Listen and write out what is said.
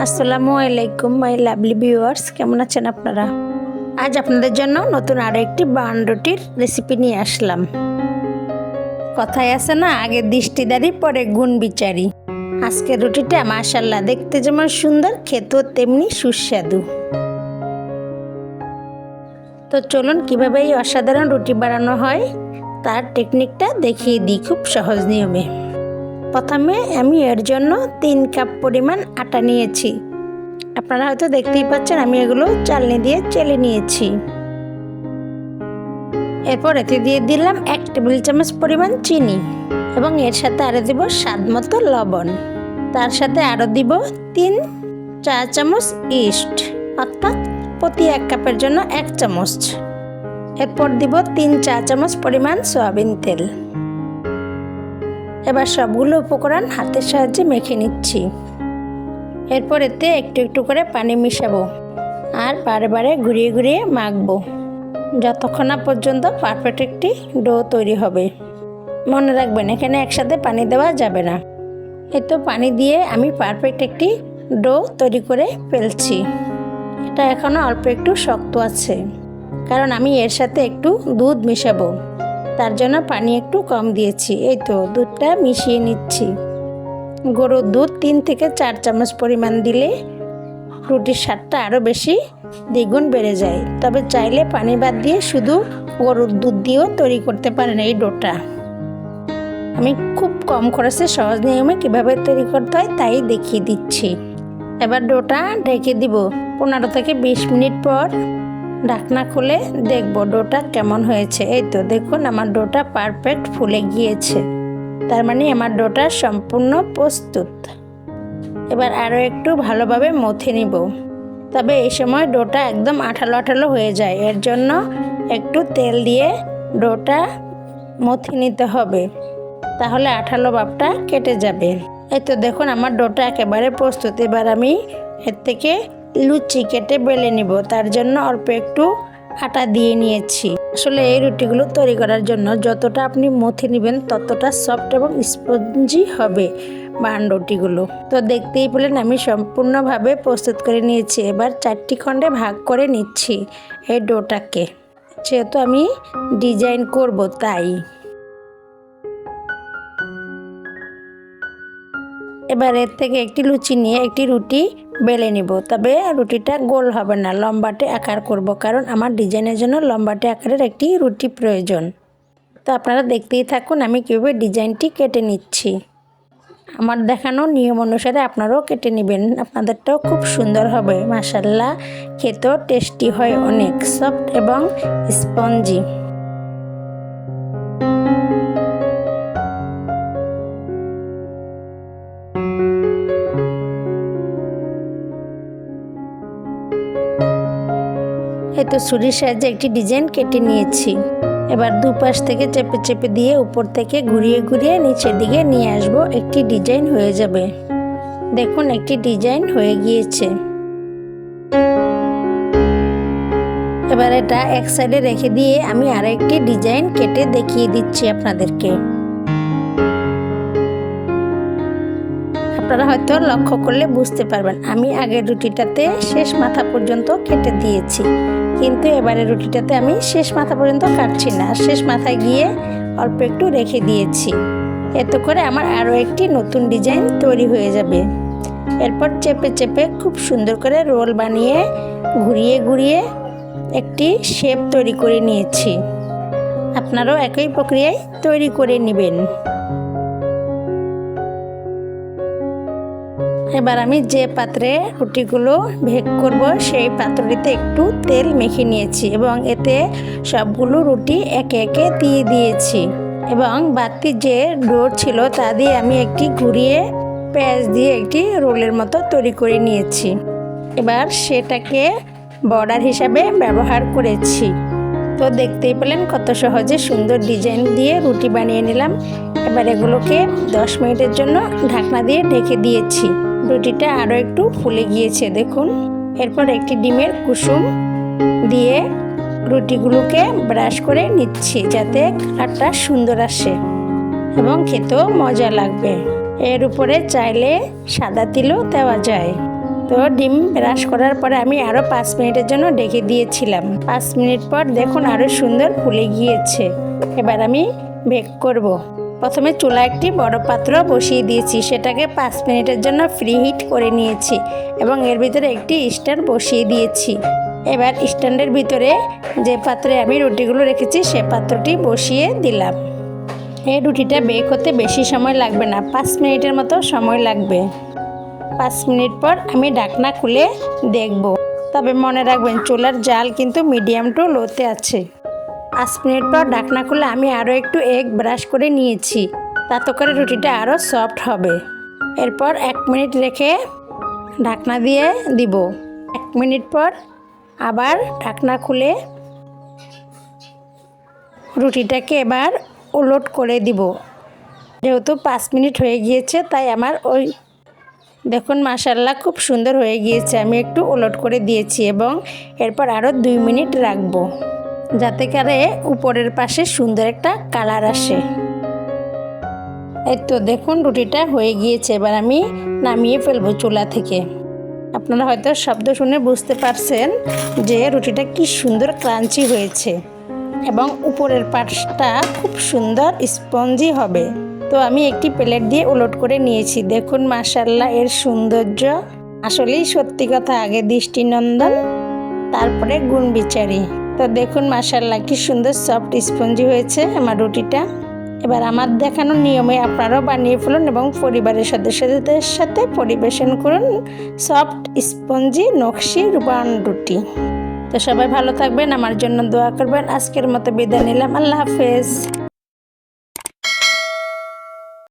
আসসালামু আলাইকুম my lovely viewers, কেমন আছেন আপনারা? আজ আপনাদের জন্য নতুন আরও একটি বান রুটির রেসিপি নিয়ে আসলাম। কথায় আছে না, আগে দৃষ্টিদারি পরে গুণ বিচারি। আজকের রুটিটা মাশাআল্লাহ দেখতে যেমন সুন্দর, খেতেও তেমনি সুস্বাদু। তো চলুন কিভাবে এই অসাধারণ রুটি বানানো হয় তার টেকনিকটা দেখিয়ে দিই খুব সহজ নিয়মে। প্রথমে আমি এর জন্য 3 কাপ পরিমাণ আটা নিয়েছি। আপনারা হয়তো দেখতেই পাচ্ছেন আমি এগুলো চালনি দিয়ে চেলে নিয়েছি। এরপর এতে দিয়ে দিলাম 1 টেবিল চামচ পরিমাণ চিনি এবং এর সাথে আরও দিব স্বাদ মতো লবণ। তার সাথে আরও দিব 3 চা চামচ ইস্ট, অর্থাৎ প্রতি 1 কাপের জন্য 1 চামচ। এরপর দিব 3 চা চামচ পরিমাণ সয়াবিন তেল। এবার সবগুলো উপকরণ হাতের সাহায্যে মেখে নিচ্ছি। এরপর এতে একটু একটু করে পানি মিশাবো আর বারে বারে ঘুরিয়ে ঘুরিয়ে মাখবো যতক্ষণ না পর্যন্ত পারফেক্ট একটি ডো তৈরি হবে। মনে রাখবেন এখানে একসাথে পানি দেওয়া যাবে না। এই তো পানি দিয়ে আমি পারফেক্ট একটি ডো তৈরি করে ফেলছি। এটা এখনও অল্প একটু শক্ত আছে, কারণ আমি এর সাথে একটু দুধ মিশাবো, তার জন্য পানি একটু কম দিয়েছি। এই তো দুধটা মিশিয়ে নিচ্ছি। গরুর দুধ 3 থেকে 4 চামচ পরিমাণ দিলে রুটির স্বাদটা আরও বেশি দ্বিগুণ বেড়ে যায়। তবে চাইলে পানি বাদ দিয়ে শুধু গরুর দুধ দিয়েও তৈরি করতে পারেন এই ডোটা। আমি খুব কম খরচে সহজ নিয়মে কীভাবে তৈরি করতে হয় তাই দেখিয়ে দিচ্ছি। এবার ডোটা ঢেকে দিব। 15 থেকে 20 মিনিট পর ঢাকনা খুলে দেখব ডোটা কেমন হয়েছে। এই তো দেখুন আমার ডোটা পারফেক্ট ফুলে গিয়েছে, তার মানে আমার ডোটা সম্পূর্ণ প্রস্তুত। এবার আরও একটু ভালোভাবে মথে নিব। তবে এই সময় ডোটা একদম আঠালো আঠালো হয়ে যায়, এর জন্য একটু তেল দিয়ে ডোটা মথে নিতে হবে, তাহলে আঠালো ভাবটা কেটে যাবে। এই তো দেখুন আমার ডোটা একেবারে প্রস্তুত। এবার আমি এর থেকে লুচি কেটে বেলে নিব, তার জন্য অল্প একটু আটা দিয়ে নিয়েছি। আসলে এই রুটিগুলো তৈরি করার জন্য যতটা আপনি মথে নেবেন ততটা সফট এবং স্পঞ্জি হবে বান রুটিগুলো। তো দেখতেই পেলেন আমি সম্পূর্ণভাবে প্রস্তুত করে নিয়েছি। এবার 4টি খণ্ডে ভাগ করে নিচ্ছি এই ডোটাকে, যেহেতু আমি ডিজাইন করব তাই। এবার এর থেকে একটি লুচি নিয়ে একটি রুটি বেলে নিব। তবে রুটিটা গোল হবে না, লম্বাটে আকার করব, কারণ আমার ডিজাইনের জন্য লম্বাটে আকারের একটি রুটি প্রয়োজন। তো আপনারা দেখতেই থাকুন আমি কীভাবে ডিজাইনটি কেটে নিচ্ছি। আমার দেখানো নিয়ম অনুসারে আপনারাও কেটে নেবেন, আপনাদেরটাও খুব সুন্দর হবে। মাশাআল্লাহ খেতেও টেস্টি হয়, অনেক সফট এবং স্পঞ্জি। এই তো ছুরির সাহায্যে একটি ডিজাইন কেটে নিয়েছি। এবার দুপাশ থেকে চেপে চেপে দিয়ে উপর থেকে ঘুরিয়ে ঘুরিয়ে নিচের দিকে নিয়ে আসবো, একটি ডিজাইন হয়ে যাবে। দেখুন একটি ডিজাইন হয়ে গিয়েছে। এবার এটা এক সাইডে রেখে দিয়ে আমি আরেকটি ডিজাইন কেটে দেখিয়ে দিচ্ছি আপনাদেরকে। আপনারা হয়তো লক্ষ্য করলে বুঝতে পারবেন আমি আগের রুটিটাতে শেষ মাথা পর্যন্ত কেটে দিয়েছি, কিন্তু এবারে রুটিটাতে আমি শেষ মাথা পর্যন্ত কাটছি না, শেষ মাথায় গিয়ে অল্প একটু রেখে দিয়েছি। এতে করে আমার আরও একটি নতুন ডিজাইন তৈরি হয়ে যাবে। এরপর চেপে চেপে খুব সুন্দর করে রোল বানিয়ে ঘুরিয়ে ঘুরিয়ে একটি শেপ তৈরি করে নিয়েছি। আপনারাও একই প্রক্রিয়ায় তৈরি করে নেবেন। এবার আমি যে পাত্রে রুটিগুলো বেক করব সেই পাত্রটিতে একটু তেল মেখে নিয়েছি এবং এতে সবগুলো রুটি একে একে দিয়ে দিয়েছি এবং বাড়তি যে ডো ছিল তা দিয়ে আমি একটি ঘুরিয়ে পেঁয়াজ দিয়ে একটি রোলের মতো তৈরি করে নিয়েছি। এবার সেটাকে বর্ডার হিসাবে ব্যবহার করেছি। তো দেখতেই পেলেন কত সহজে সুন্দর ডিজাইন দিয়ে রুটি বানিয়ে নিলাম। এবার এগুলোকে 10 মিনিটের জন্য ঢাকনা দিয়ে ঢেকে দিয়েছি। রুটিটা আরও একটু ফুলে গিয়েছে দেখুন। এরপর একটি ডিমের কুসুম দিয়ে রুটিগুলোকে ব্রাশ করে নিচ্ছি, যাতে কালারটা সুন্দর আসে এবং খেতেও মজা লাগবে। এর উপরে চাইলে সাদা তিলও দেওয়া যায়। তো ডিম ব্রাশ করার পরে আমি আরও 5 মিনিটের জন্য ঢেকে দিয়েছিলাম। 5 মিনিট পর দেখুন আরও সুন্দর ফুলে গিয়েছে। এবার আমি বেক করব। প্রথমে চুলা একটি বড় পাত্র বসিয়ে দিয়েছি, সেটাকে 5 মিনিটের জন্য ফ্রি হিট করে নিয়েছি এবং এর ভিতরে একটি স্ট্যান্ড বসিয়ে দিয়েছি। এবার স্ট্যান্ডের ভিতরে যে পাত্রে আমি রুটিগুলো রেখেছি সে পাত্রটি বসিয়ে দিলাম। এই রুটিটা বেক হতে বেশি সময় লাগবে না, 5 মিনিটের মতো সময় লাগবে। 5 মিনিট পর আমি ঢাকনা খুলে দেখব, তবে মনে রাখবেন চুলার জাল কিন্তু মিডিয়াম টু লোতে আছে। 5 মিনিট পর ঢাকনা খুলে আমি আরও একটু এগ ব্রাশ করে নিয়েছি, তাতে করে রুটিটা আরও সফট হবে। এরপর 1 মিনিট রেখে ঢাকনা দিয়ে দিব। 1 মিনিট পর আবার ঢাকনা খুলে রুটিটাকে এবার উলট করে দিব। যেহেতু 5 মিনিট হয়ে গিয়েছে তাই আমার দেখুন মাশাআল্লাহ খুব সুন্দর হয়ে গিয়েছে। আমি একটু উলট করে দিয়েছি এবং এরপর আরও 2 মিনিট রাখবো, যাতে করে উপরের পাশে সুন্দর একটা কালার আসে। এই তো দেখুন রুটিটা হয়ে গিয়েছে। এবার আমি নামিয়ে ফেলবো চুলা থেকে। আপনারা হয়তো শব্দ শুনে বুঝতে পারছেন যে রুটিটা কি সুন্দর ক্রাঞ্চি হয়েছে এবং উপরের পাশটা খুব সুন্দর স্পঞ্জি হবে। তো আমি একটি প্লেট দিয়ে উলট করে নিয়েছি। দেখুন মাশাআল্লাহ এর সৌন্দর্য আসলেই সত্যি কথা, আগে দৃষ্টিনন্দন তারপরে গুণ বিচারি। তো দেখুন মাশাআল্লাহ কি সুন্দর সফট স্পঞ্জি হয়েছে আমার রুটিটা। এবার আমার দেখানো নিয়মে আপনারাও বানিয়ে ফেলুন এবং পরিবারের সদস্যদের সাথে পরিবেশন করুন সফট স্পঞ্জি নকশি রুবান রুটি। তো সবাই ভালো থাকবেন, আমার জন্য দোয়া করবেন। আজকের মতো বিদায় নিলাম, আল্লাহ হাফেজ।